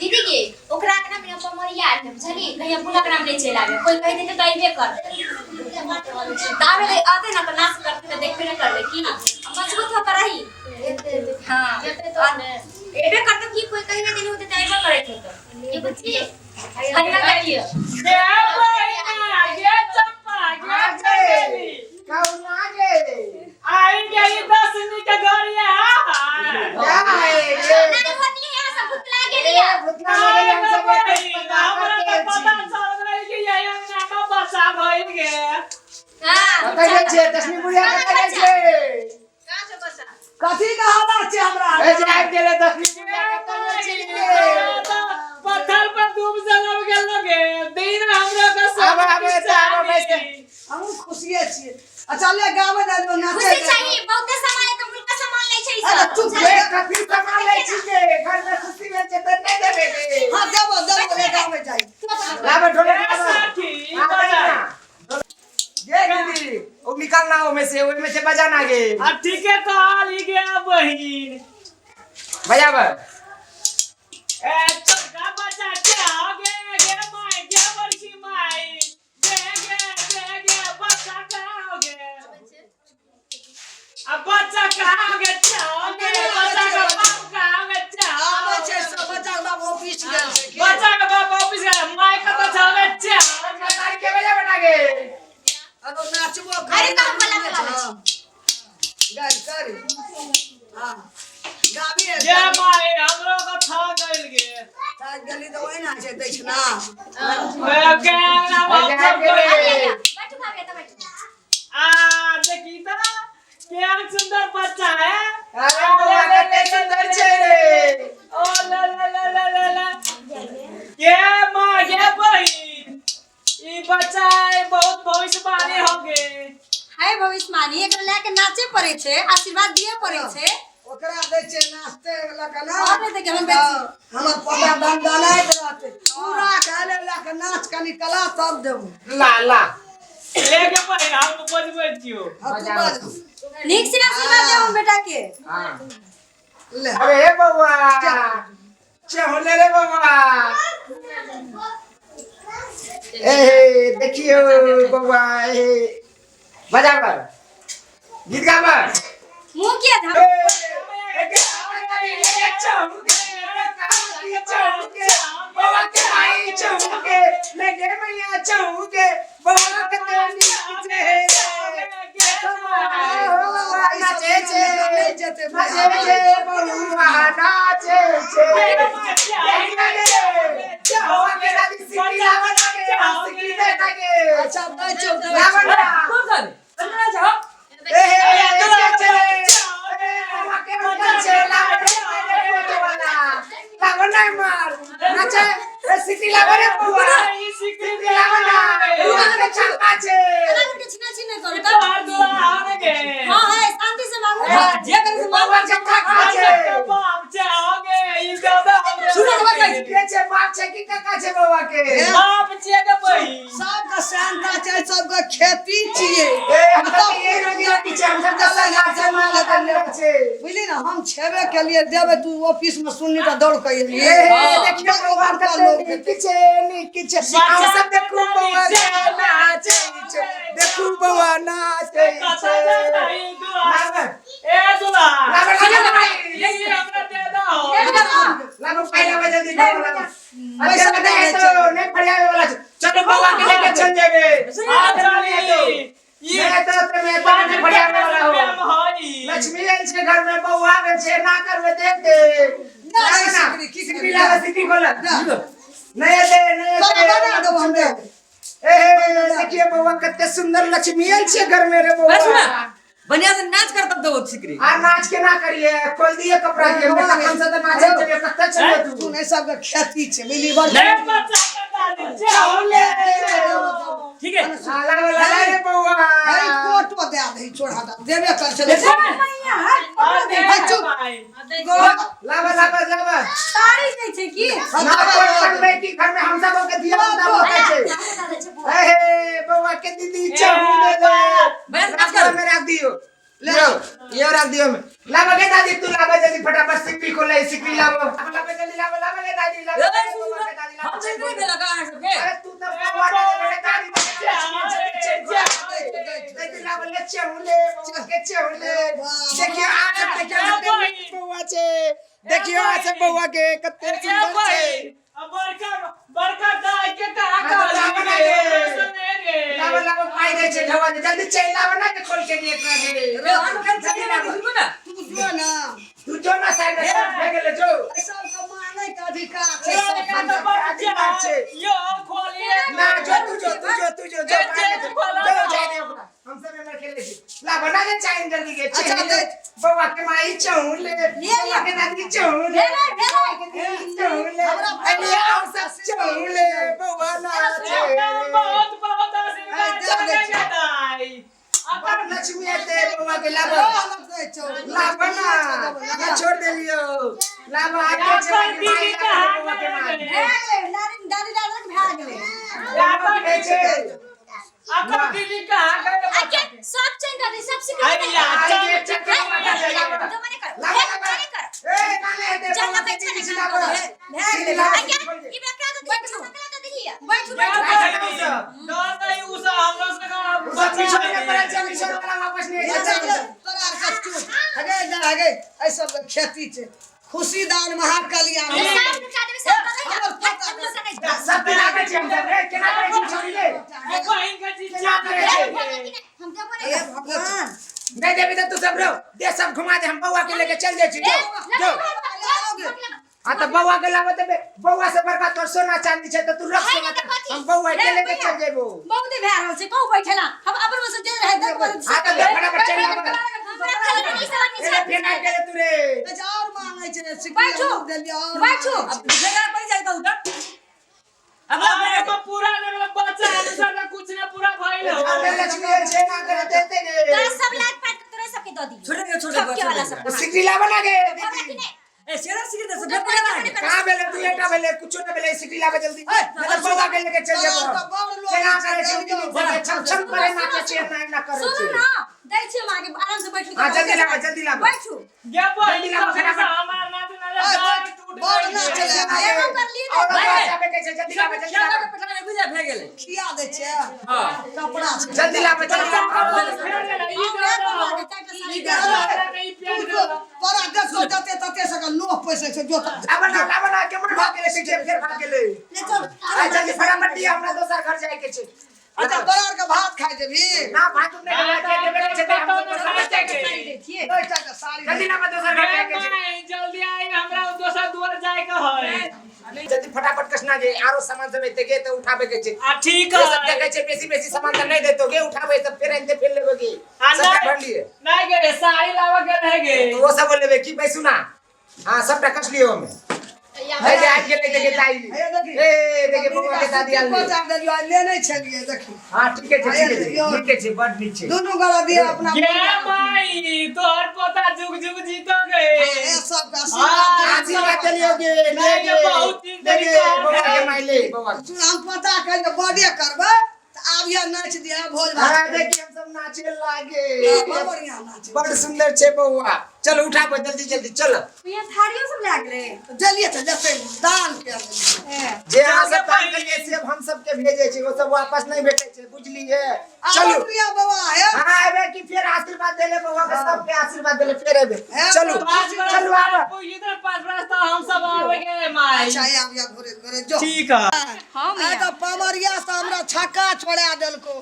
दीदी के ओकरा के नाम में पमरिया है बुझली कहिया बुला के नाम ले चल आवे कोई कह दे तो आइबे कर तावे ले आते ना तो नाच करते तो देखबे न करले की मजबूत हो करही हां एबे करते की कोई कहिने दिन होते तो आइबे करे थे तो ये बुझी हन्ना करियो ये बहिना ये चंपा ये चमेली कौना गे आई गई दसवीं के गोरिया क्या है ये नहीं होती है सब भूत लागे लिया भूतना लगे हम सब हमरा तो पता चल गई कि ये नाम बसा भइल गे हां कतै जाइ छे दसवीं बुढ़िया कतै जाइ छे कहां से बसा कथी कहावत छै हमरा ए जाय गेले दसवीं बुढ़िया कतै जाइ छे पत्थर पर डूब जलब गेल गे दिन हमरा का सब अब से हम खुशिये छी अच्छा ले गावे ना नाचे खुशी चाहिए बहुत सामान है मुल्क का सामान ले छै अरे सब चुप ए कथी सामान लै छी के घर में खुशी में छै त नहीं देबे गे हां देबो ले गावे जाई लाबे ढोले साथी ये दीदी ओ निकालना ओ में से बजाना गे आ ठीक है कहली गे बहिन बजाब ए छोटका बच्चा क्या गे गे माई गे बड़की माई गे बच्चा कहाँ गे अब बच्चा कहाँ गे क्या गे बच्चा का बाप कहाँ गे क्या आवे छै सब बच्चा बाप ऑफिस गेल छै की बच्चा का बाप ऑफिस गया माई का तो छावे क्या तारीख के बजा बना गे अरे नाचबो अरे तो हम बोला गाड़ी कर हां गावी है ये माई हमरो का था गइल गे ताज गली तो ओइना छै दक्षिणा मैं के नाम बजा गे बैठो भाभी तो बैठो आ देखी तो क्या सुंदर बच्चा है अरे बुआ कते सुंदर छै रे ओ ला ये माँ ये बहिन ई बच्चा है बहुत भविष्यवाणी हो गे हाय भविष्यवाणी एकरा लेके नाचे पड़े छे आशीर्वाद दिए पड़े छे ओकरा दे छै नाचते वाला का ना और देखे हम बेटी हमर पता दंडनाइत रहते पूरा काले ला के नाच कनी कला सब देबो ला लेके बहिन हम तो बजबै छियो हां तू बाज ठीक से आशीर्वाद दे हम बेटा के हां ले अरे हे बउआ होले रे बउआ ए देखियो बउआ ए बजाब गीत गाब मुंह किया था बउआ के आई चौके लगे मैया चौके बउआ के तेरी नाचे छे जते नाचे छे बउआ नाचे छे बउआ के दादी सिक्की लावन के सिक्की दे के अच्छा बच्चों लावन कौन सा अंदर जाओ ई सिक्की अलग के छिना छिना कर तो हार दो हार गे हां है शांति से मांगो जे करे से मांगो बाप जाओगे ई ज्यादा सुनो बात बाप छे के बहिन सब का शांता छै सब का खेती छिए बुझली ना हम छेबे के लिए देबे तू ऑफिस में सुननी त दौड़ के एलिए देखू बउआ नाचे ए दुला ये हमरा दे दो चलो बउआ के लेके चल जेबे आ चली ये तो मैं पांच बढ़िया वाला हो होई लक्ष्मी आई छे घर में बउआ आवे छे ना करवे देख दे ना सिटी लावे सिटी खोला नए दे ए देखिए बउआ कितने सुंदर लक्ष्मी आई छे घर में रे बउआ बढ़िया से नाच कर तब दो सिकरी आ नाच के ना करिए खोल दिए कपड़ा के बेटा हम से तो नाचे चलिए कत्ते चलिए तू तू नहीं सब का खेती छै मिली बड़ नहीं बच्चा का दादी चावले ठीक है ला रे बउआ भाई कोट दे दे छोड़ा देबे कर चले लावा साड़ी नहीं छे की ना कोई बेटी घर में हम सब के दिया बता छे ए बउआ के दीदी चाहू दे दो बस नाच कर में रख दियो ये रख दियो में लावा के दादी तू लावा जल्दी फटाफट सिक्की को ले सिक्की लावा लावा जल्दी लावा के दादी लावा के दादी हम से नहीं बेला कहां है सबके अरे तू तो बउआ के दादी देखिए लावा ले चौले के चौले देखिए आज देखिए बउआ छे देखिए आज बउआ के कते सुंदर छे बड़का दाई के कहा लावा लावा पाई दे छे ढवा जल्दी चल लावा ना के खोल के दिए रे हम कर चाहिए ना किसी को ना तू जो ना तू जो ना साइड में फेंक ले जो सबको मारने का अधिकार छे यो सब का तो अधिकार छे यो खोलिए ना जो जाए दे अपना हम सब में खेले छी ला बना के चाइन जल्दी के अच्छा, दे। बउआ के माई चौल ले बउआ के दादी चौल ले चौल ले अरे आओ सब चौल ले बउआ नाचे बहुत बहुत आशीर्वाद चलेगा दाई अपन लक्ष्मी आते बउआ के लाबा लाबा ना छोड़ दे लियो लाबा आके चले माई बउआ के माई दादी दादा के भाग गए लाबा के छे आपका दीदी कहां गए आके सब चेंज कर दे सब सिक्योर अरे यार चल तो मैंने कर मैंने कर ए काले दे चल ना बैठ ना आके ये क्या तो बैठो तो देखिए बैठो नहीं उसा हम लोग से सब पीछे में पड़ा चल पीछे वाला वापस नहीं आगे ऐसा खेती छे खुशी दान महाकल्याण सब निकाल दे सब पता सब बिना के चल रे केना करे छोड़ी ले बहन का चीज हम क्या बोले भगवान नहीं देबे तो तू सब रो दे सब घुमा दे हम बउआ के लेके चल जाई छी जो हां तो बउआ के लावे देबे बउआ से बड़का तोर सोना चांदी छे तो तू रख के हम बउआ के लेके चल जेबो बहुत ही भैर से कहू बैठेला हम अपन में से जे रहे देख पर हां तो फटाफट चल लावा हमरा खाली नहीं सब ए फेना के तू रे और मांगे छे बैठो बैठो अब जगह पर जाए तो उधर अब अरे को पूरा लगल बच्चा अनुसार का कुछ ना पूरा भइल हो अबे लक्ष्मी छे ना करे देते तो रे सब लाट पाट के तोरे सबके दो दी छोटे वाला सब सिकरीला बना के ए शेरा सिगरेट से बेटा ना कहां बेले तू एटा बेले कुछ ना बेले सिकरीला के जल्दी मतलब बउआ के लेके चल जेबो केना करे जिंदगी छम छम करे ना के चेन ना करे सुनो ना दै छी मागे आराम से बैठो हां जल्दी ला बैठो ये बहन का हमार ना तो ना टूट बड़ ना चले एगो कर लिए और जाबे के जल्दी ला क्या का पठाने बुझा भे गेले खिया दे छे हां कपड़ा छे जल्दी ला पर देखो जते तते से नो पैसे से जोता लाबना के मन भाग गेले से फिर भाग गेले ले चल आ जल्दी फटाफट दिया हमरा दोसर घर जाए के छे अच्छा बरार का भात खाए देबी ना भात तुमने के देबे के छे हम देखिए बैठा के साड़ी जल्दी ला दोसर घर जाए के छे जल्दी आई हमरा दोसर दुआर जाए के है जल्दी फटाफट कसना जे आरो सामान सब एते के तो उठावे के छे आ ठीक ये सब है जगह छे बेसी सामान तो नहीं देतो गे उठावे सब फिर एंते फिर लेबे की आ सब भर लिए नहीं गे साड़ी लावा के रह गे तो वो सब लेबे की पैसू ना हां सब कस लियो हमें है जे आज के लेके ताई ए देखिए बउआ के दादी आल पचा देलियो ले नहीं छलिए देखी हां ठीक है बड़ नीचे दोनों गला दिए अपना गे माई तोहर पोता जुग जुग जीतो गए ए सब का आशीर्वाद आशीर्वाद चलियोगे नहीं, ये बहुत दिन से निकाल बउआ है। के माइले बउआ हम पता कर के बर्थडे करबे त आब या नाच दिया भोज भात हां देखिए हम सब नाचे लागे बड़ बढ़िया नाच बड़ सुंदर छे बउआ चल उठाबो जल्दी चल ये थारियो सब लाग रे जलिए त जते दान के देलिए जे अहाँ सब काम करिए से हम सब के भेजे छी वो सब वापस नहीं भेटे छे बुझलिए चलो प्रिया बाबा है हां एबे की फिर आशीर्वाद देले बउआ के सब के आशीर्वाद देले फिर एबे चलो चलो आबो इधर 5 रास्ता हम सब आवे गे माई अच्छा आब या घरे जो ठीक है हम आ त पमरिया से हमरा छक्का छोड़ा देलको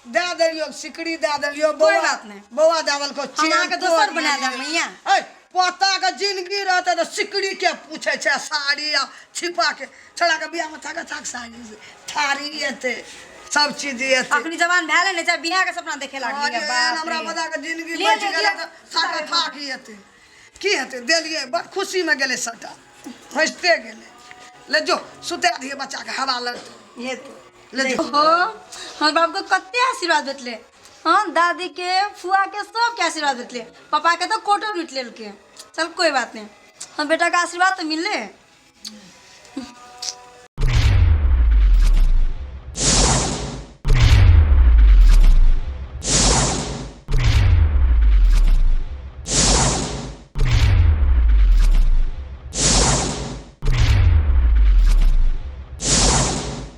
दे देलियो सिकड़ी दे देलियो कोई बात नहीं। बउआ देवल को हमरा के दोसर बना दे मैया ए पोता के जिंदगी रहते तो सिकड़ी के पूछे छे साड़ी आ छिपा के छोड़ा के बियाह में थक साड़ी थारी एते सब चीज एते अपनी जवान भेले ने चाहे बियाह के सपना देखे लागली है बाप हमरा रे। बता के जिंदगी ले बच ले, गेले ले। थक थाक एते की हेते देलिए बड़ खुशी में गेले सटा हंसते गेले ले जो सुते दिए बच्चा के हवा लगते ये तो ले जो हो हमर बाप को कते आशीर्वाद देतले हां दादी के फुआ के सब के आशीर्वाद देतले पापा के तो कोटो लूट लेलके चल कोई बात नहीं हम बेटा का आशीर्वाद तो मिलले